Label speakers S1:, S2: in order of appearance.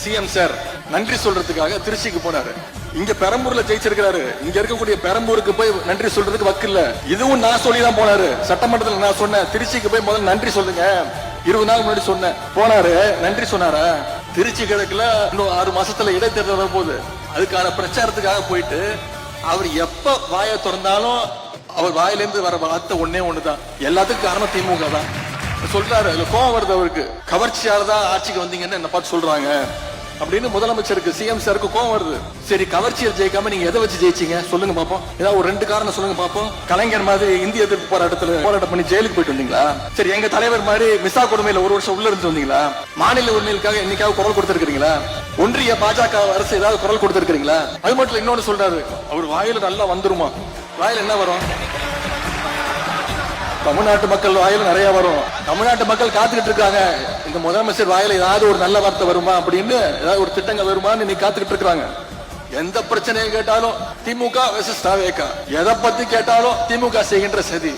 S1: CM sir நன்றி சொல்றதுக்காக திருச்சிக்கு போனாரு. இங்க பெரம்பூர்ல ஜெயிச்சிருக்காரு. இங்க இருக்கக்கூடிய பெரம்பூருக்கு போய் நன்றி சொல்றதுக்கு வக்கு இல்ல. இதுவும் நான் சொல்லி தான் போனாரு. சட்டமன்றத்தில் நான் சொன்னேன், திருச்சிக்கு போய் முதல்ல நன்றி சொல்லுங்க. 20 நாள் முன்னாடி சொன்னேன். போனாரு, நன்றி சொன்னாரா? திருச்சி கிழக்குல இன்னும் 6 மாசத்துல இடைத்தேர்தல் வரப்போகுது. அதுக்கான பிரச்சாரத்துக்காக போயிட்டு அவர் எப்ப வாயை திறந்தாலும் அவர் வாயிலிருந்து வர வார்த்தை ஒன்னே ஒண்ணுதான், எல்லாத்துக்கும் காரணம் திமுக தான் சொல்றாரு. அதுல கோவம் வருது அவருக்கு. கவர்ச்சியால தான் ஆட்சிக்கு வந்தீங்கன்னு என்ன பார்த்து சொல்றாங்க அப்படின்னு முதலமைச்சருக்கு சிஎம் சாருக்கு கோவம் வருது. சரி, கவர்ச்சியில் ஜெயிக்காம நீங்க எதை வச்சு ஜெயிச்சீங்க சொல்லுங்க பாப்போம். ஏதாவது ஒரு 2 காரணம் சொல்லுங்க பாப்போம். கலைஞர் மாதிரி இந்திய எதிர்ப்பு போராட்டம் பண்ணி ஜெயிலுக்கு போயிட்டு வந்தீங்களா? சரி, எங்க தலைவர் மாதிரி மிசா கொடுமையில 1 வருஷம் உள்ள இருந்து வந்தீங்களா? மாநில உரிமைகளுக்காக என்னைக்காவது குரல் கொடுத்திருக்கீங்களா? ஒன்றிய பாஜக அரசு ஏதாவது குரல் கொடுத்திருக்கீங்களா? அது மட்டும் இன்னொன்னு சொல்றாரு, அவர் வாயில நல்லா வந்துருமா? வாயில என்ன வரும்? தமிழ்நாட்டு மக்கள் வாயில நிறைய வரும். தமிழ்நாட்டு மக்கள் காத்துக்கிட்டு இருக்காங்க, இந்த முதலமைச்சர் வாயில ஏதாவது ஒரு நல்ல வார்த்தை வருமா அப்படின்னு, ஏதாவது ஒரு திட்டங்கள் வருமான்னு நீ காத்துக்கிட்டு இருக்காங்க. எந்த பிரச்சனையை கேட்டாலும் திமுக வெர்சஸ் தாவேகா, எதை பத்தி கேட்டாலும் திமுக செய்கின்ற சதி.